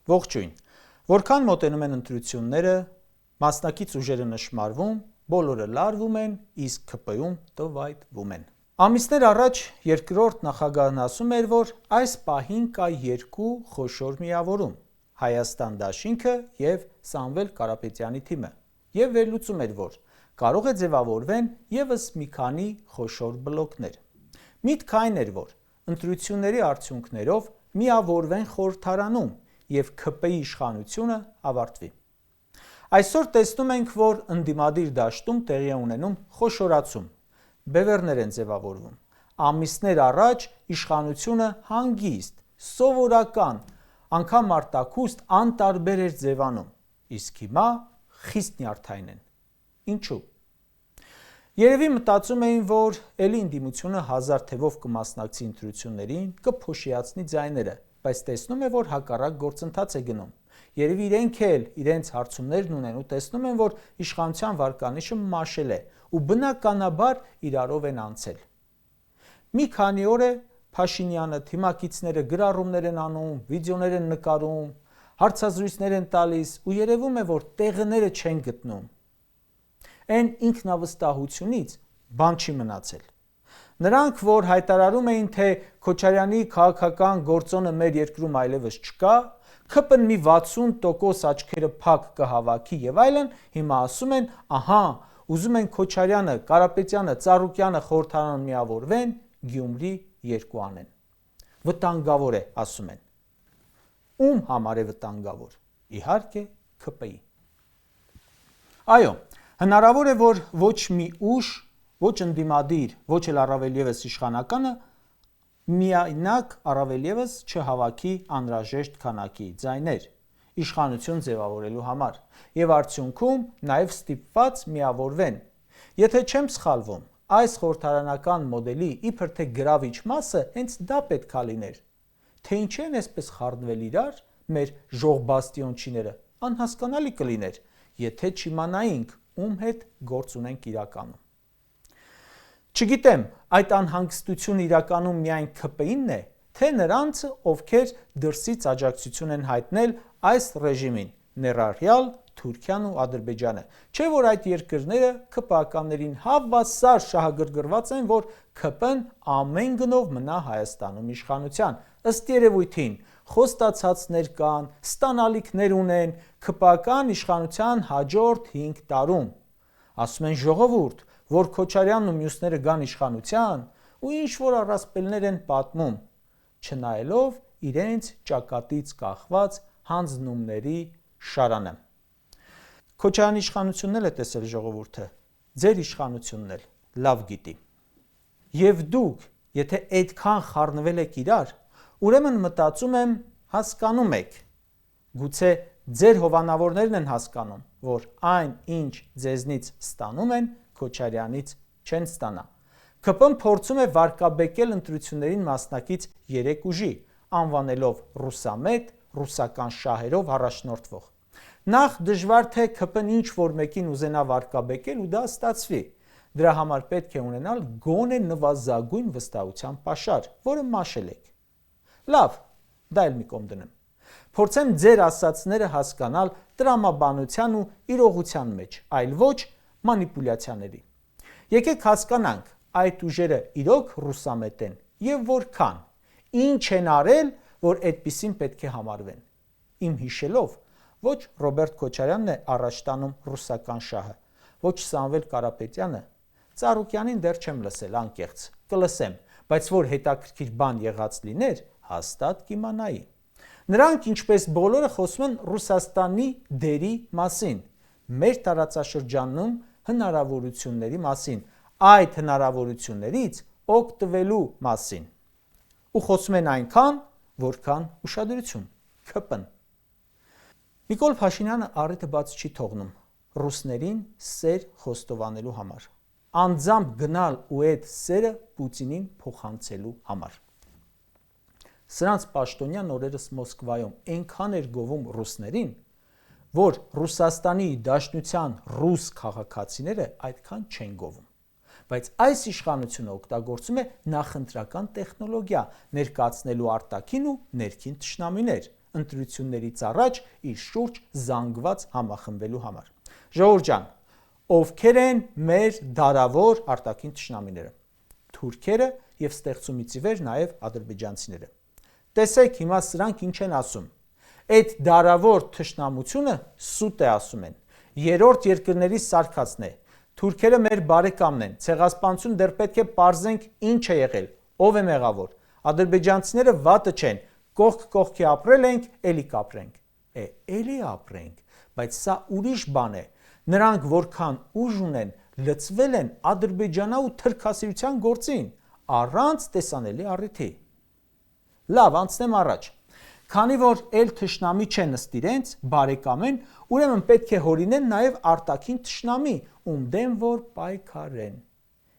Ողջույն, որքան մոտենում են ընտրությունները, մասնակից ուժերը նշմարվում, բոլորը լարվում են, իսկ ՔՊ-ում տվայտվում են։ Ամիսներ առաջ երկրորդ նախագահն ասում էր, որ այս պահին կա երկու խոշոր միավորում՝ Հայաստան դաշինքը և Սամվել Կարապետյանի թիմը, և վերլուծում էր, որ կարող է ձևավորվեն ևս մի քանի խոշոր բլոկներ։ Միտքը այն էր, որ ընտրությունների արդյունքներով միավորվեն խորհրդարանում և ՔՊ-ի իշխանությունը ավարտվի։ Այսօր տեսնում ենք, որ ընդդիմադիր դաշտում տեղի է ունենում խոշորացում, բևեռներ են ձևավորվում։ Ամիսներ առաջ իշխանությունը հանգիստ, սովորական, անգամ արտաքուստ, անտարբեր էր ձևանում, իսկ հիմա խիստ նյարդային են։ Ինչու՞։ Երևի մտածում էին, որ էլի ընդդիմությունը հազար թևով կմասնակցի ընտրություններին, կփոշիացնի ձայները, բայց տեսնում է, որ հակառակ գործընթաց է գնում։ Երևի իրենք էլ իրենց հարցումներն ունեն ու տեսնում են, որ իշխանության վարկանիշը մաշել է ու բնականաբար իրարով են անցել։ Մի քանի օր է Փաշինյանը, թիմակիցները գրառումներ են անում, վիդեոներ են նկարում, հարցազրույցներ են տալիս ու երևում է, որ տեղները չեն գտնում։ Այն ինքնավստահությունից բան չի մնացել։ Նրանք, որ հայտարարում էին, թե Քոչարյանի քաղաքական գործոնը մեր երկրում այլևս չկա, ՔՊ-ն մի 60% աչքերը փակ կհավաքի եւ այլն, հիմա ասում են, ահա, ուզում են Քոչարյանը, Կարապետյանը, Ծառուկյանը խորհրդարանում միավորվեն, Գյումրի երկու անեն։ Վտանգավոր է, ասում են։ Ում համար է վտանգավոր։ Իհարկե, ՔՊ-ի։ Այո, հնարավոր է, որ ոչ մի ուժ, ոչ ընդդիմադիր, ոչ էլ առավել ևս իշխանականը միայնակ առավել ևս չհավաքի անհրաժեշտ քանակի ձայներ իշխանություն ձևավորելու համար եւ արդյունքում նաեւ ստիպված միավորվեն։ Եթե չեմ սխալվում, այս խորհրդարանական մոդելի իբր թե գրավիչ մասը հենց դա պետք է լիներ։ Թե ինչի են այսպես խառնվել իրար մեր ժողբաստիոնչիները, անհասկանալի կլիներ, եթե չիմանայինք, ում հետ գործ ունենք իրականում։ Չգիտեմ, այդ անհանգստությունը իրականում միայն ՔՊ-ինն է, թե նրանց, ովքեր դրսից աջակցություն են հայտնել այս ռեժիմին, ներառյալ Թուրքիան ու Ադրբեջանը, չէ՞ որ այդ երկրները ՔՊ-ականներին հավասար շահագրգռված են, որ ՔՊ-ն ամեն գնով մնա Հայաստանում իշխանության։ Ըստ երևույթին, խոստացածներ կան, ստանալիքներ ունեն ՔՊ-ական իշխանության հաջորդ 5 տարում։ Ասում են ժողովուրդ, որ Քոչարյանն ու մյուսները գան իշխանության ու ինչ-որ առասպելներ են պատմում, չնայելով իրենց ճակատից կախված հանձնումների շարանը։ Քոչարյանի իշխանությունն էլ է տեսել ժողովուրդը, ձեր իշխանությունն էլ լավ գիտի։ Եվ դուք, եթե այդքան խառնվել եք իրար, ուրեմն մտածում եմ հասկանում եք, գուցե ձեր հովանավորներն են հասկանում, որ այն, ինչ ձեզնից ստանում են, Քոչարյանից չեն ստանա։ ՔՊ-ն փորձում է վարկաբեկել ընտրություններին մասնակից 3 ուժի, անվանելով ռուսամետ, ռուսական շահերով առաջնորդվող։ Նախ դժվար թե ՔՊ-ն ինչ-որ մեկին ուզենա վարկաբեկել ու դա ստացվի։ Դրա համար պետք է ունենալ գոնե նվազագույն վստահության պաշար, որը մաշել եք։ Լավ, դա էլ մի կողմ դնեմ։ Փորձեմ ձեր ասածները հասկանալ տրամաբանության ու իրողության մեջ, այլ ոչ մանիպուլյացիաների։ Եկեք հասկանանք այդ ուժերը իրոք ռուսամետ են եւ որքան, ինչ են արել, որ այդպիսին պետք է համարվեն։ Իմ հիշելով, ոչ Ռոբերտ Քոչարյանն է առաջ տանում ռուսական շահը, ոչ Սամվել Կարապետյանը, Ծառուկյանին դեռ չեմ լսել, անկեղծ, կլսեմ, բայց որ հետաքրքիր բան եղած լիներ, հաստատ կիմանայի։ Նրանք, ինչպես բոլորը, խոսում են Ռուսաստանի դերի մասին, մեր տարածաշրջանում հնարավորությունների մասին, այդ հնարավորություններից օգտվելու մասին։ Ու խոսում են այնքան, որքան ուշադրություն, ՔՊ-ն։ Նիկոլ Փաշինյանը առիթը բաց չի թողնում ռուսներին սեր խոստովանելու համար, անձամբ գնալ ու այդ սերը Պուտինին փոխանցելու համար։ Սրանց պաշտոնյան օրերս Մոսկվայում այնքան էր գովում ռուսներին, որ Ռուսաստանի Դաշնության ռուս քաղաքացիները այդքան չեն գովում։ Բայց այս իշխանությունը օգտագործում է նախընտրական տեխնոլոգիա՝ ներկայացնելու արտաքին ու ներքին թշնամիներ, ընտրություններից առաջ իր շուրջ զանգված համախմբելու համար։ Ժողովուրդ ջան, ովքեր են մեր դարավոր արտաքին թշնամիները։ Թուրքերը եւ ստեղծումից ի վեր նաեւ ադրբեջանցիները։ Տեսեք հիմա սրանք ինչ են ասում։ Այդ դարավոր թշնամությունը սուտ է ասում են։ Երրորդ երկրների սարքածն է։ Թուրքերը մեր բարեկամն են։ Ցեղասպանություն դեռ պետք է պարզենք ինչ է եղել, ով է մեղավոր։ Ադրբեջանցիները վատը չեն, կողք կողքի ապրել ենք, էլի կապրենք։ Էլի ապրենք, բայց սա ուրիշ բան է։ Նրանք որքան ուժ ունեն, լծվել են ադրբեջանահու թրքասիրության գործին, առանց տեսանելի առիթի։ Լավ, անցնեմ առաջ։ Քանի որ էլ թշնամի չեն ըստ իրենց, բարեկամ են, ուրեմն պետք է հորինեն նաև արտաքին թշնամի, ում դեմ որ պայքարեն։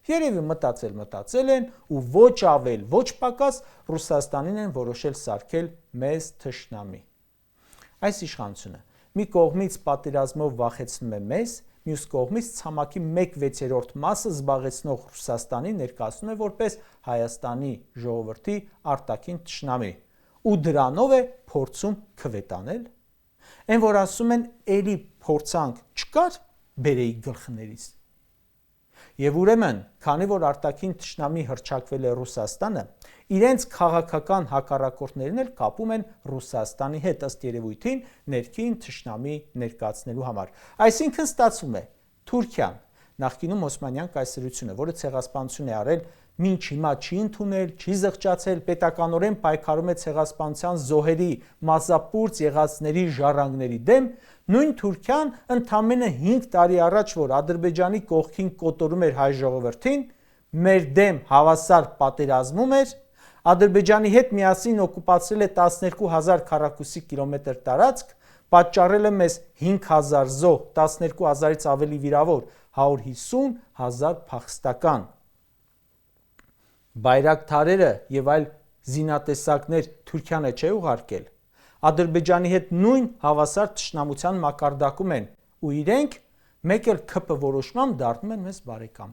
Երևի մտածել են ու ոչ ավել, ոչ պակաս Ռուսաստանին են որոշել սարքել մեծ թշնամի։ Այս իշխանությունը մի կողմից պատերազմով վախեցնում է մեզ, մյուս կողմից ցամաքի 1/6 մասը զբաղեցնող Ռուսաստանի ներկայացնում է որպես Հայաստանի ժողովրդի արտաքին թշնամի։ Ու դրանով է փորձում քվետանել։ Այն որ ասում են էլի փորձանք չկար, բերեի գլխներից։ Եվ ուրեմն, քանի որ արտաքին թշնամի հռչակվել է Ռուսաստանը, իրենց քաղաքական հակառակորդներն էլ կապում են Ռուսաստանի հետ ըստ երևույթին ներքին թշնամի ներկայացնելու համար։ Այսինքն ստացվում է Թուրքիան, նախկինում Օսմանյան կայսրությունը, որը ցեղասպանություն է արել, մինչ հիմա չի ընդունել, չի զղջացել, պետականորեն պայքարում է ցեղասպանության զոհերի, մազապուրծ եղածների ժառանգների դեմ, նույն Թուրքիան ընդամենը 5 տարի առաջ, որ Ադրբեջանի կողքին կոտորում էր հայ ժողովրդին, մեր դեմ հավասար պատերազմում էր, Ադրբեջանի հետ միասին օկուպացրել է 12000 քառակուսի կիլոմետր տարածք, պատճառել է մեզ 5000 զոհ, 12000-ից ավելի վիրավոր, 150,000 փախստական։ Բայրակթարերը եւ այլ զինատեսակներ Թուրքիան չէ ուղարկել։ Ադրբեջանի հետ նույն հավասար թշնամության մակարդակում են ու իրենք մեկ էլ ԿՓ որոշմամբ դառնում են մեզ բարեկամ։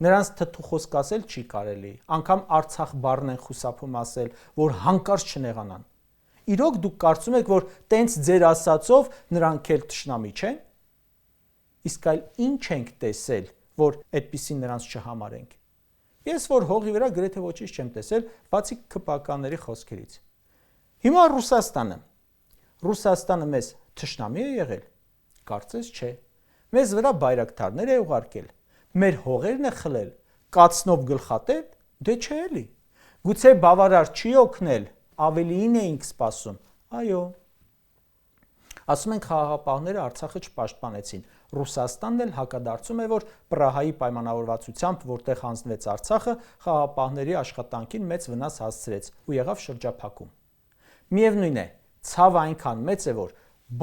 Նրանց թթու խոսք ասել չի կարելի, անգամ Արցախ բառն են խուսափում ասել, որ հանկարծ չնեղանան։ Իրոք դուք կարծում եք, որ տենց ձեր ասածով նրանք էլ թշնամի չեն։ Իսկ այլ ինչ ենք տեսել, որ այդպիսին նրանց չհամարենք։ Ես որ հողի վրա գրեթե ոչինչ չեմ տեսել, բացի ԿՊ-ականների խոսքերից։ Հիմա Ռուսաստանը մեզ թշնամի է եղել։ Կարծես չէ։ Մեզ վրա բայրակթարներ է ուղարկել։ Մեր հողերն է խլել, կացնով գլխատեփ, դե չէ էլի։ Գուցե բավարար չի օգնել, ավելիին էինք սպասում։ Այո։ Ասում են խաղաղապահները Արցախը չպաշտպանեցին։ Ռուսաստանն էլ հակադարձում է, որ Պրահայի պայմանավորվածությամբ, որտեղ հանձնվեց Արցախը, խաղաղապահների աշխատանքին մեծ վնաս հասցրեց ու եղավ շրջափակում։ Միևնույն է, ցավը այնքան մեծ է, որ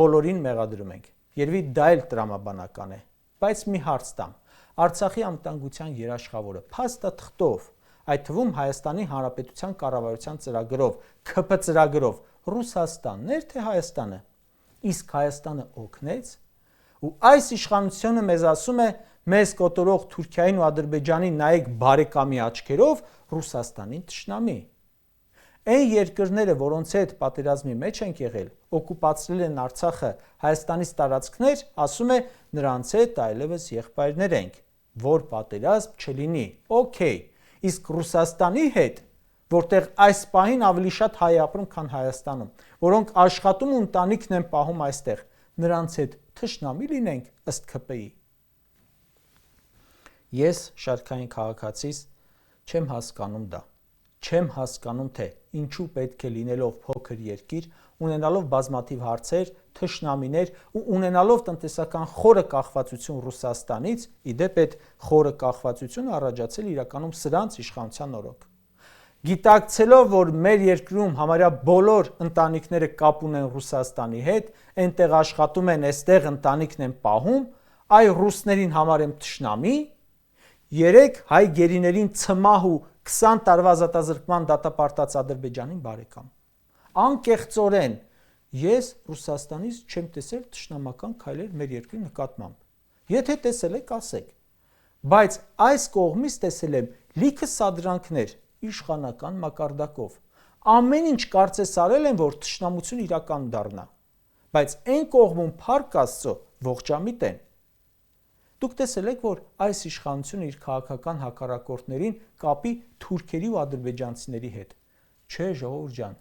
բոլորին մեղադրում ենք։ Երևի դա էլ տրամաբանական է, բայց մի հարց տամ։ Արցախի անվտանգության երաշխավորը փաստաթղթով, այդ թվում Հայաստանի Հանրապետության կառավարության ծրագրով, ԿՓ ծրագրով, Ռուսաստանն էր թե Հայաստանը։ Իսկ Հայաստանը օգնեց, ու այս իշխանությունը մեզ ասում է, մեզ կոտորող Թուրքիային ու Ադրբեջանին նայեք բարեկամի աչքերով, Ռուսաստանին թշնամի։ Այն երկրները, որոնց հետ պատերազմի մեջ ենք եղել, օկուպացրել են Արցախը, Հայաստանից տարածքներ, ասում է, նրանց հետ այլևս եղբայրներ ենք, որ պատերազմ չլինի։ Okay, իսկ Ռուսաստանի հետ, որտեղ այս պահին ավելի շատ հայ ապրում, քան Հայաստանում, որոնք աշխատում ու ընտանիքն են պահում այստեղ, նրանց հետ թշնամի լինենք ըստ ԿՊ-ի։ Ես շարքային քաղաքացիս չեմ հասկանում դա։ Չեմ հասկանում, թե ինչու պետք է լինելով փոքր երկիր, ունենալով բազմաթիվ հարցեր, թշնամիներ ու ունենալով տնտեսական խորը կախվածություն Ռուսաստանից, իդեպ այդ խորը կախվածությունը առաջացել իրականում սրանց իշխանության օրոք։ Գիտակցելով, որ մեր երկրում համարյա բոլոր ընտանիքները կապ ունեն Ռուսաստանի հետ, այնտեղ աշխատում են, այստեղ ընտանիքն են պահում, այ ռուսներին համարեմ թշնամի, 3 հայ գերիներին ցմահ ու 20 տարվա ազատազրկման դատապարտած Ադրբեջանին բարեկամ։ Անկեղծորեն ես Ռուսաստանից չեմ տեսել թշնամական քայլեր մեր երկրի նկատմամբ։ Եթե տեսել եք, ասեք։ Բայց այս կողմից տեսել եմ լիքը սադրանքներ իշխանական մակարդակով։ ամեն ինչ կարծես արել են, որ թշնամություն իրական դառնա, բայց այն կողմում փառք Աստծո ողջամիտ են։ Դուք տեսել եք, որ այս իշխանությունը իր քաղաքական հակառակորդներին կապի թուրքերի ու ադրբեջանցիների հետ։ Չէ, ժողովուրդ ջան,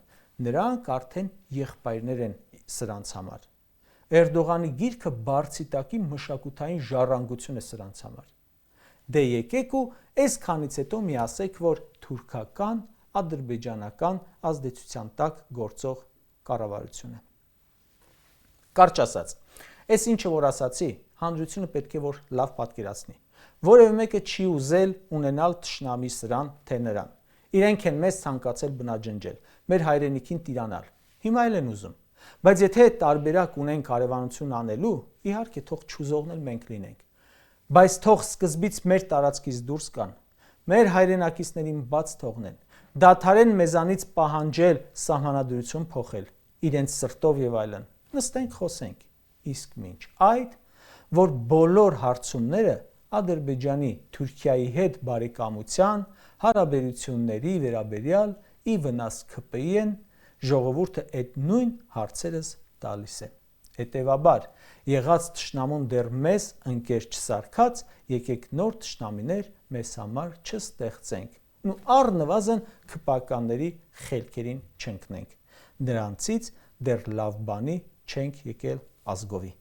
նրանք արդեն եղբայրներ են սրանց համար։ Էրդողանի գիրքը բարձիտակի մշակութային ժառանգություն է սրանց համար։ Դե եկեք ու այսքանից հետո մի ասեք, որ թուրքական, ադրբեջանական ազդեցության տակ գործող կառավարություն է։ Կարճ ասած, այս ինչը որ ասացի, հանրությունը պետք է որ լավ պատկերացնի։ Որևէ մեկը չի ուզել ունենալ թշնամի սրան, թե նրան։ Իրենք են մեզ ցանկացել բնաջնջել, մեր հայրենիքին տիրանալ։ Հիմա էլ են ուզում։ Բայց եթե տարբերակ ունենք արևանություն անելու, իհարկե թող չուզողնել մենք լինենք։ Բայց թող սկզբից մեր տարածքից դուրս գան, մեր հայրենակիցներին բաց թողնեն, դադարեն մեզանից պահանջել սահմանադրություն փոխել, իրենց սրտով եւ այլն։ Նստենք խոսենք։ Իսկ մինչ այդ, որ բոլոր հարցումները Ադրբեջանի Թուրքիայի հետ բարեկամության հարաբերությունների վերաբերյալ ի վնաս ՔՊԻ են, ժողովուրդը այդ նույն հարցերս տալիս է։ Հետևաբար, եղած թշնամուն դեռ մեզ ընկեր չսարքած, եկեք նոր թշնամիներ մեզ համար չստեղծենք ու առնվազն քպականների խելքերին չընկնենք։ Նրանցից դեռ լավ բանի չենք եկել ազգովի։